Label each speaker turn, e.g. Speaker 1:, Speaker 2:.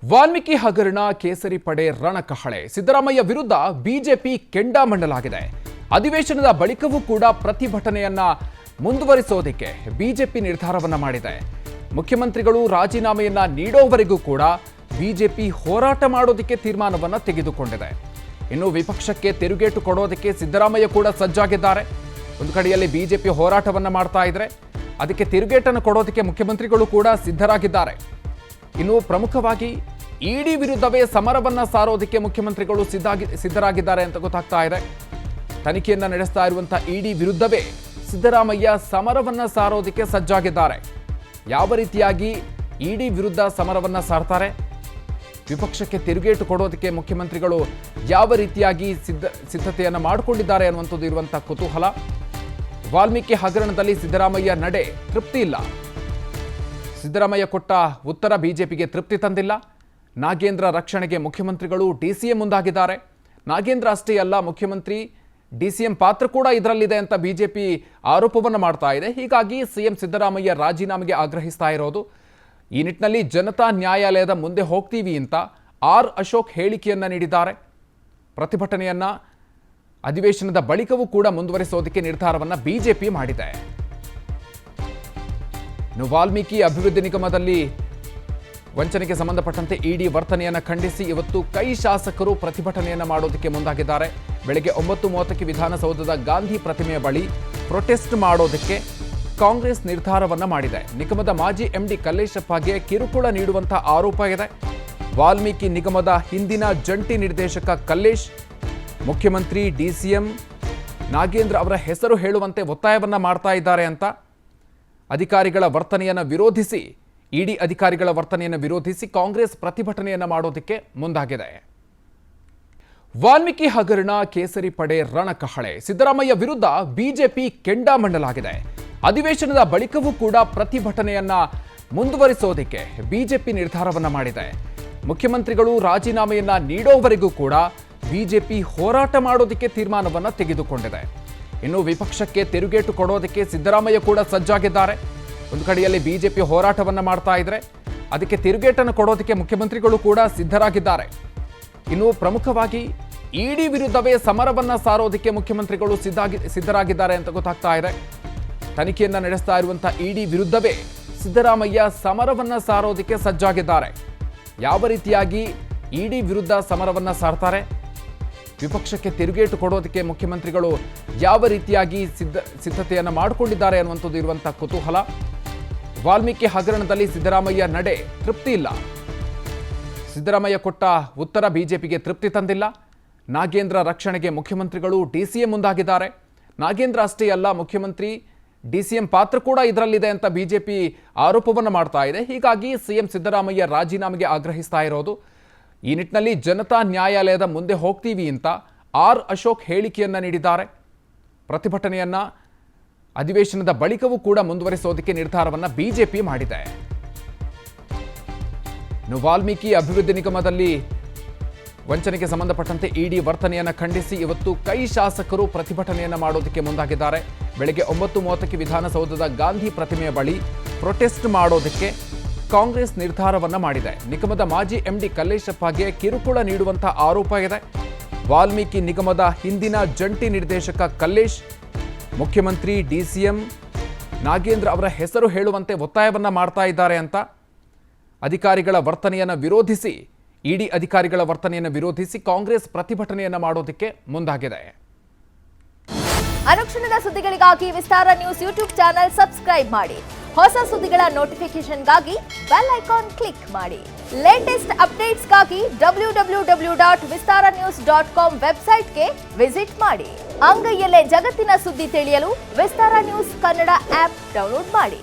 Speaker 1: ವಾಲ್ಮೀಕಿ ಹಗರಣ ಕೇಸರಿ ಪಡೆ ರಣಕಹಳೆ. ಸಿದ್ದರಾಮಯ್ಯ ವಿರುದ್ಧ ಬಿಜೆಪಿ ಕೆಂಡಾಮಂಡಲಾಗಿದೆ. ಅಧಿವೇಶನದ ಬಳಿಕವೂ ಕೂಡ ಪ್ರತಿಭಟನೆಯನ್ನ ಮುಂದುವರಿಸೋದಕ್ಕೆ ಬಿಜೆಪಿ ನಿರ್ಧಾರವನ್ನ ಮಾಡಿದೆ. ಮುಖ್ಯಮಂತ್ರಿಗಳು ರಾಜೀನಾಮೆಯನ್ನ ನೀಡೋವರೆಗೂ ಕೂಡ ಬಿಜೆಪಿ ಹೋರಾಟ ಮಾಡೋದಕ್ಕೆ ತೀರ್ಮಾನವನ್ನ ತೆಗೆದುಕೊಂಡಿದೆ. ಇನ್ನು ವಿಪಕ್ಷಕ್ಕೆ ತಿರುಗೇಟು ಕೊಡೋದಕ್ಕೆ ಸಿದ್ದರಾಮಯ್ಯ ಕೂಡ ಸಜ್ಜಾಗಿದ್ದಾರೆ. ಒಂದು ಕಡೆಯಲ್ಲಿ ಬಿಜೆಪಿ ಹೋರಾಟವನ್ನ ಮಾಡ್ತಾ ಇದ್ರೆ ಅದಕ್ಕೆ ತಿರುಗೇಟನ್ನು ಕೊಡೋದಕ್ಕೆ ಮುಖ್ಯಮಂತ್ರಿಗಳು ಕೂಡ ಸಿದ್ಧರಾಗಿದ್ದಾರೆ. ಇನ್ನು ಪ್ರಮುಖವಾಗಿ ಇಡಿ ವಿರುದ್ಧವೇ ಸಮರವನ್ನ ಸಾರೋದಕ್ಕೆ ಮುಖ್ಯಮಂತ್ರಿಗಳು ಸಿದ್ಧರಾಗಿದ್ದಾರೆ ಅಂತ ಗೊತ್ತಾಗ್ತಾ ಇದೆ. ತನಿಖೆಯನ್ನ ನಡೆಸ್ತಾ ಇರುವಂತಹ ಇಡಿ ವಿರುದ್ಧವೇ ಸಿದ್ದರಾಮಯ್ಯ ಸಮರವನ್ನ ಸಾರೋದಕ್ಕೆ ಸಜ್ಜಾಗಿದ್ದಾರೆ. ಯಾವ ರೀತಿಯಾಗಿ ಇಡಿ ವಿರುದ್ಧ ಸಮರವನ್ನ ಸಾರ್ತಾರೆ, ವಿಪಕ್ಷಕ್ಕೆ ತಿರುಗೇಟು ಕೊಡೋದಕ್ಕೆ ಮುಖ್ಯಮಂತ್ರಿಗಳು ಯಾವ ರೀತಿಯಾಗಿ ಸಿದ್ಧತೆಯನ್ನು ಮಾಡಿಕೊಂಡಿದ್ದಾರೆ ಅನ್ನುವಂಥದ್ದು ಇರುವಂತಹ ಕುತೂಹಲ. ವಾಲ್ಮೀಕಿ ಹಗರಣದಲ್ಲಿ ಸಿದ್ದರಾಮಯ್ಯ ನಡೆ ತೃಪ್ತಿ ಇಲ್ಲ. ಸಿದ್ದರಾಮಯ್ಯ ಕೊಟ್ಟ ಉತ್ತರ ಬಿಜೆಪಿಗೆ ತೃಪ್ತಿ ತಂದಿಲ್ಲ. ನಾಗೇಂದ್ರ ರಕ್ಷಣೆಗೆ ಮುಖ್ಯಮಂತ್ರಿಗಳು ಡಿಸಿಎಂ ಮುಂದಾಗಿದ್ದಾರೆ. ನಾಗೇಂದ್ರ ಅಷ್ಟೇ ಅಲ್ಲ, ಮುಖ್ಯಮಂತ್ರಿ ಡಿಸಿಎಂ ಪಾತ್ರ ಕೂಡ ಇದರಲ್ಲಿದೆ ಅಂತ ಬಿಜೆಪಿ ಆರೋಪವನ್ನು ಮಾಡ್ತಾ ಇದೆ. ಹೀಗಾಗಿ ಸಿಎಂ ಸಿದ್ದರಾಮಯ್ಯ ರಾಜೀನಾಮೆಗೆ ಆಗ್ರಹಿಸ್ತಾ ಇರೋದು. ಈ ನಿಟ್ಟಿನಲ್ಲಿ ಜನತಾ ನ್ಯಾಯಾಲಯದ ಮುಂದೆ ಹೋಗ್ತೀವಿ ಅಂತ ಆರ್ ಅಶೋಕ್ ಹೇಳಿಕೆಯನ್ನ ನೀಡಿದ್ದಾರೆ. ಪ್ರತಿಭಟನೆಯನ್ನ ಅಧಿವೇಶನದ ಬಳಿಕವೂ ಕೂಡ ಮುಂದುವರಿಸೋದಕ್ಕೆ ನಿರ್ಧಾರವನ್ನ ಬಿಜೆಪಿ ಮಾಡಿದೆ. ಇನ್ನು ವಾಲ್ಮೀಕಿ ಅಭಿವೃದ್ಧಿ ನಿಗಮದಲ್ಲಿ ವಂಚನೆಗೆ ಸಂಬಂಧಪಟ್ಟಂತೆ ಇಡಿ ವರ್ತನೆಯನ್ನು ಖಂಡಿಸಿ ಇವತ್ತು ಕೈ ಶಾಸಕರು ಪ್ರತಿಭಟನೆಯನ್ನು ಮಾಡೋದಕ್ಕೆ ಮುಂದಾಗಿದ್ದಾರೆ. ಬೆಳಗ್ಗೆ 9:30ಕ್ಕೆ ವಿಧಾನಸೌಧದ ಗಾಂಧಿ ಪ್ರತಿಮೆಯ ಬಳಿ ಪ್ರೊಟೆಸ್ಟ್ ಮಾಡೋದಕ್ಕೆ ಕಾಂಗ್ರೆಸ್ ನಿರ್ಧಾರವನ್ನ ಮಾಡಿದೆ. ನಿಗಮದ ಮಾಜಿ ಎಂಡಿ ಕಲ್ಲೇಶಪ್ಪಗೆ ಕಿರುಕುಳ ನೀಡುವಂತಹ ಆರೋಪ ಇದೆ. ವಾಲ್ಮೀಕಿ ನಿಗಮದ ಹಿಂದಿನ ಜಂಟಿ ನಿರ್ದೇಶಕ ಕಲ್ಲೇಶ್ ಮುಖ್ಯಮಂತ್ರಿ ಡಿಸಿಎಂ ನಾಗೇಂದ್ರ ಅವರ ಹೆಸರು ಹೇಳುವಂತೆ ಒತ್ತಾಯವನ್ನ ಮಾಡ್ತಾ ಇದ್ದಾರೆ ಅಂತ ಅಧಿಕಾರಿಗಳ ವರ್ತನೆಯನ್ನು ವಿರೋಧಿಸಿ ಇಡಿ ಅಧಿಕಾರಿಗಳ ವರ್ತನೆಯನ್ನು ವಿರೋಧಿಸಿ ಕಾಂಗ್ರೆಸ್ ಪ್ರತಿಭಟನೆಯನ್ನು ಮಾಡೋದಕ್ಕೆ ಮುಂದಾಗಿದೆ. ವಾಲ್ಮೀಕಿ ಹಗರಣ ಕೇಸರಿ ಪಡೆ ರಣಕಹಳೆ. ಸಿದ್ದರಾಮಯ್ಯ ವಿರುದ್ಧ ಬಿಜೆಪಿ ಕೆಂಡಾಮಂಡಲಾಗಿದೆ. ಅಧಿವೇಶನದ ಬಳಿಕವೂ ಕೂಡ ಪ್ರತಿಭಟನೆಯನ್ನ ಮುಂದುವರಿಸೋದಕ್ಕೆ ಬಿಜೆಪಿ ನಿರ್ಧಾರವನ್ನ ಮಾಡಿದೆ. ಮುಖ್ಯಮಂತ್ರಿಗಳು ರಾಜೀನಾಮೆಯನ್ನ ನೀಡೋವರೆಗೂ ಕೂಡ ಬಿಜೆಪಿ ಹೋರಾಟ ಮಾಡೋದಕ್ಕೆ ತೀರ್ಮಾನವನ್ನ ತೆಗೆದುಕೊಂಡಿದೆ. ಇನ್ನು ವಿಪಕ್ಷಕ್ಕೆ ತಿರುಗೇಟು ಕೊಡೋದಕ್ಕೆ ಸಿದ್ದರಾಮಯ್ಯ ಕೂಡ ಸಜ್ಜಾಗಿದ್ದಾರೆ. ಒಂದು ಕಡೆಯಲ್ಲಿ ಬಿಜೆಪಿ ಹೋರಾಟವನ್ನ ಮಾಡ್ತಾ ಇದ್ರೆ ಅದಕ್ಕೆ ತಿರುಗೇಟನ್ನು ಕೊಡೋದಕ್ಕೆ ಮುಖ್ಯಮಂತ್ರಿಗಳು ಕೂಡ ಸಿದ್ಧರಾಗಿದ್ದಾರೆ. ಇನ್ನು ಪ್ರಮುಖವಾಗಿ ಇಡಿ ವಿರುದ್ಧವೇ ಸಮರವನ್ನ ಸಾರೋದಕ್ಕೆ ಮುಖ್ಯಮಂತ್ರಿಗಳು ಸಿದ್ಧರಾಗಿದ್ದಾರೆ ಅಂತ ಗೊತ್ತಾಗ್ತಾ ಇದೆ. ತನಿಖೆಯನ್ನ ನಡೆಸ್ತಾ ಇರುವಂತಹ ಇಡಿ ವಿರುದ್ಧವೇ ಸಿದ್ದರಾಮಯ್ಯ ಸಮರವನ್ನ ಸಾರೋದಕ್ಕೆ ಸಜ್ಜಾಗಿದ್ದಾರೆ. ಯಾವ ರೀತಿಯಾಗಿ ಇಡಿ ವಿರುದ್ಧ ಸಮರವನ್ನ ಸಾರ್ತಾರೆ, ವಿಪಕ್ಷಕ್ಕೆ ತಿರುಗೇಟು ಕೊಡೋದಕ್ಕೆ ಮುಖ್ಯಮಂತ್ರಿಗಳು ಯಾವ ರೀತಿಯಾಗಿ ಸಿದ್ಧತೆಯನ್ನು ಮಾಡಿಕೊಂಡಿದ್ದಾರೆ ಅನ್ನುವಂಥದ್ದು ಇರುವಂತಹ ಕುತೂಹಲ. ವಾಲ್ಮೀಕಿ ಹಗರಣದಲ್ಲಿ ಸಿದ್ದರಾಮಯ್ಯ ನಡೆ ತೃಪ್ತಿ ಇಲ್ಲ. ಸಿದ್ದರಾಮಯ್ಯ ಕೊಟ್ಟ ಉತ್ತರ ಬಿಜೆಪಿಗೆ ತೃಪ್ತಿ ತಂದಿಲ್ಲ. ನಾಗೇಂದ್ರ ರಕ್ಷಣೆಗೆ ಮುಖ್ಯಮಂತ್ರಿಗಳು ಡಿಸಿಎಂ ಮುಂದಾಗಿದ್ದಾರೆ. ನಾಗೇಂದ್ರ ಅಷ್ಟೇ ಅಲ್ಲ, ಮುಖ್ಯಮಂತ್ರಿ ಡಿಸಿಎಂ ಪಾತ್ರ ಕೂಡ ಇದರಲ್ಲಿದೆ ಅಂತ ಬಿಜೆಪಿ ಆರೋಪವನ್ನು ಮಾಡ್ತಾ ಇದೆ. ಹೀಗಾಗಿ ಸಿಎಂ ಸಿದ್ದರಾಮಯ್ಯ ರಾಜೀನಾಮೆಗೆ ಆಗ್ರಹಿಸ್ತಾ ಇರೋದು. ಈ ನಿಟ್ಟಿನಲ್ಲಿ ಜನತಾ ನ್ಯಾಯಾಲಯದ ಮುಂದೆ ಹೋಗ್ತೀವಿ ಅಂತ ಆರ್ ಅಶೋಕ್ ಹೇಳಿಕೆಯನ್ನ ನೀಡಿದ್ದಾರೆ. ಪ್ರತಿಭಟನೆಯನ್ನ ಅಧಿವೇಶನದ ಬಳಿಕವೂ ಕೂಡ ಮುಂದುವರಿಸೋದಕ್ಕೆ ನಿರ್ಧಾರವನ್ನ ಬಿಜೆಪಿ ಮಾಡಿದೆ. ಇನ್ನು ವಾಲ್ಮೀಕಿ ಅಭಿವೃದ್ಧಿ ನಿಗಮದಲ್ಲಿ ವಂಚನೆಗೆ ಸಂಬಂಧಪಟ್ಟಂತೆ ಇಡಿ ವರ್ತನೆಯನ್ನು ಖಂಡಿಸಿ ಇವತ್ತು ಕೈ ಶಾಸಕರು ಪ್ರತಿಭಟನೆಯನ್ನ ಮಾಡೋದಕ್ಕೆ ಮುಂದಾಗಿದ್ದಾರೆ. ಬೆಳಗ್ಗೆ 9:30ಕ್ಕೆ ವಿಧಾನಸೌಧದ ಗಾಂಧಿ ಪ್ರತಿಮೆಯ ಬಳಿ ಪ್ರೊಟೆಸ್ಟ್ ಮಾಡೋದಕ್ಕೆ ಕಾಂಗ್ರೆಸ್ ನಿರ್ಧಾರವನ್ನ ಮಾಡಿದೆ. ನಿಗಮದ ಮಾಜಿ ಎಂಡಿ ಕಲ್ಲೇಶಪ್ಪಗೆ ಕಿರುಕುಳ ನೀಡುವಂತಹ ಆರೋಪ ಇದೆ. ವಾಲ್ಮೀಕಿ ನಿಗಮದ ಹಿಂದಿನ ಜಂಟಿ ನಿರ್ದೇಶಕ ಕಲ್ಲೇಶ್ ಮುಖ್ಯಮಂತ್ರಿ ಡಿಸಿಎಂ ನಾಗೇಂದ್ರ ಅವರ ಹೆಸರು ಹೇಳುವಂತೆ ಒತ್ತಾಯವನ್ನ ಮಾಡ್ತಾ ಇದ್ದಾರೆ ಅಂತ ಅಧಿಕಾರಿಗಳ ವರ್ತನೆಯನ್ನು ವಿರೋಧಿಸಿ ಇಡಿ ಅಧಿಕಾರಿಗಳ ವರ್ತನೆಯನ್ನು ವಿರೋಧಿಸಿ ಕಾಂಗ್ರೆಸ್ ಪ್ರತಿಭಟನೆಯನ್ನ ಮಾಡೋದಕ್ಕೆ ಮುಂದಾಗಿದೆ.
Speaker 2: ಅನುಕ್ಷಣದ ಸುದ್ದಿಗಳಿಗಾಗಿ ವಿಸ್ತಾರ ನ್ಯೂಸ್ ಯೂಟ್ಯೂಬ್ ಚಾನೆಲ್ ಸಬ್ಸ್ಕ್ರೈಬ್ ಮಾಡಿ. ಹೊಸ ಸುದ್ದಿಗಳ ನೋಟಿಫಿಕೇಶನ್ಗಾಗಿ ಬೆಲ್ ಐಕಾನ್ ಕ್ಲಿಕ್ ಮಾಡಿ. ಲೇಟೆಸ್ಟ್ ಅಪ್ಡೇಟ್ಸ್ಗಾಗಿ www.vistaranews.com ವೆಬ್ಸೈಟ್ಗೆ ವಿಸಿಟ್ ಮಾಡಿ. ಅಂಗೈಯಲ್ಲೇ ಜಗತ್ತಿನ ಸುದ್ದಿ ತಿಳಿಯಲು ವಿಸ್ತಾರ ನ್ಯೂಸ್ ಕನ್ನಡ ಆಪ್ ಡೌನ್ಲೋಡ್ ಮಾಡಿ.